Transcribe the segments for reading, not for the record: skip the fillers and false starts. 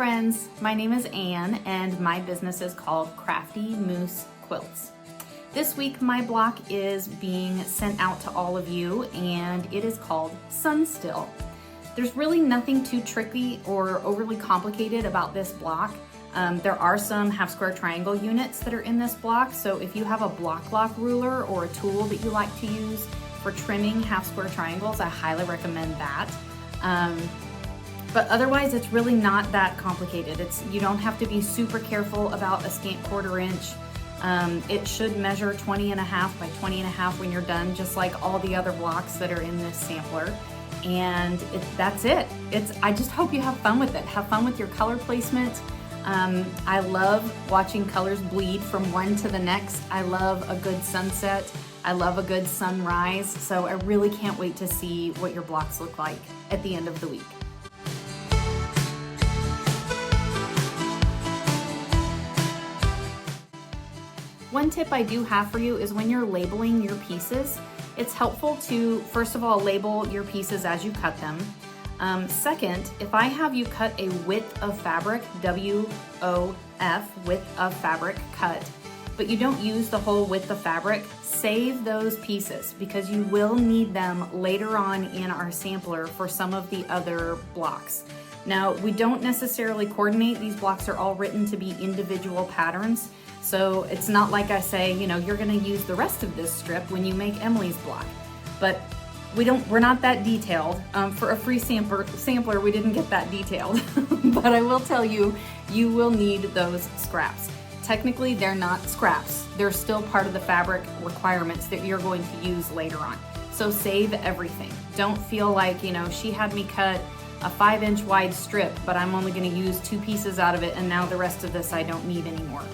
friends, my name is Anne and my business is called Crafty Moose Quilts. This week my block is being sent out to all of you and it is called Sun Still. There's really nothing too tricky or overly complicated about this block. There are some half square triangle units that are in this block, so if you have a block lock ruler or a tool that you like to use for trimming half square triangles, I highly recommend that. But otherwise, it's really not that complicated. You don't have to be super careful about a scant 1/4 inch. It should measure 20 and a half by 20 and a half when you're done, just like all the other blocks that are in this sampler. And that's it. I just hope you have fun with it. Have fun with your color placement. I love watching colors bleed from one to the next. I love a good sunset. I love a good sunrise. So I really can't wait to see what your blocks look like at the end of the week. One tip I do have for you is when you're labeling your pieces, it's helpful to, first of all, label your pieces as you cut them. Second, if I have you cut a width of fabric, W-O-F, width of fabric cut, but you don't use the whole width of fabric, save those pieces because you will need them later on in our sampler for some of the other blocks. Now, we don't necessarily coordinate. These blocks are all written to be individual patterns. So it's not like I say, you're gonna use the rest of this strip when you make Emily's block. But we're not that detailed. For a free sampler, we didn't get that detailed. But I will tell you, you will need those scraps. Technically, they're not scraps. They're still part of the fabric requirements that you're going to use later on. So save everything. Don't feel like, she had me cut a 5-inch wide strip, but I'm only gonna use 2 pieces out of it and now the rest of this I don't need anymore.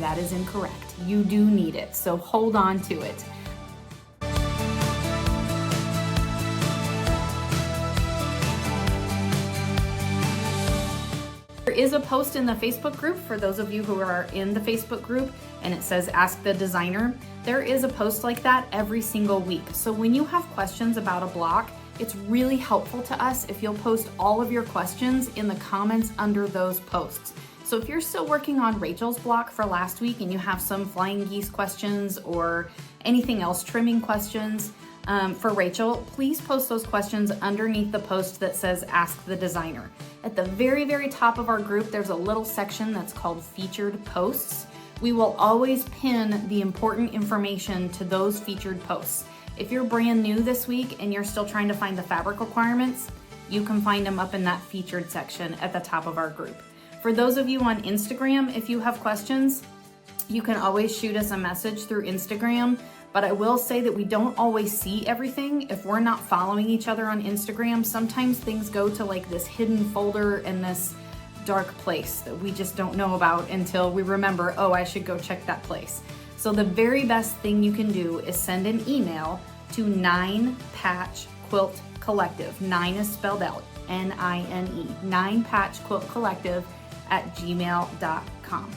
That is incorrect. You do need it, so hold on to it. There is a post in the Facebook group for those of you who are in the Facebook group, and it says Ask the Designer. There is a post like that every single week. So when you have questions about a block, it's really helpful to us if you'll post all of your questions in the comments under those posts. So if you're still working on Rachel's block for last week and you have some flying geese questions or anything else, trimming questions for Rachel, please post those questions underneath the post that says Ask the Designer. At the very, very top of our group, there's a little section that's called Featured Posts. We will always pin the important information to those featured posts. If you're brand new this week and you're still trying to find the fabric requirements, you can find them up in that featured section at the top of our group. For those of you on Instagram, if you have questions, you can always shoot us a message through Instagram, but I will say that we don't always see everything. If we're not following each other on Instagram, sometimes things go to like this hidden folder in this dark place that we just don't know about until we remember, oh, I should go check that place. So the very best thing you can do is send an email to Nine Patch Quilt Collective. 9 is spelled out, N-I-N-E, Nine Patch Quilt Collective @gmail.com.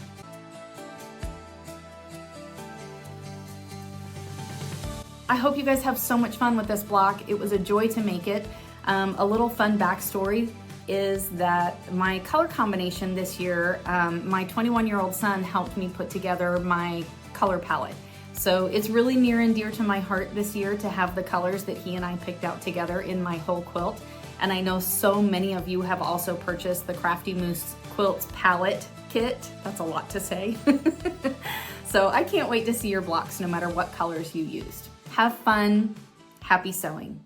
I hope you guys have so much fun with this block. It was a joy to make it. A little fun backstory is that my color combination this year, my 21-year-old son helped me put together my color palette. So it's really near and dear to my heart this year to have the colors that he and I picked out together in my whole quilt. And I know so many of you have also purchased the Crafty Moose Quilts palette kit. That's a lot to say. So I can't wait to see your blocks no matter what colors you used. Have fun. Happy sewing.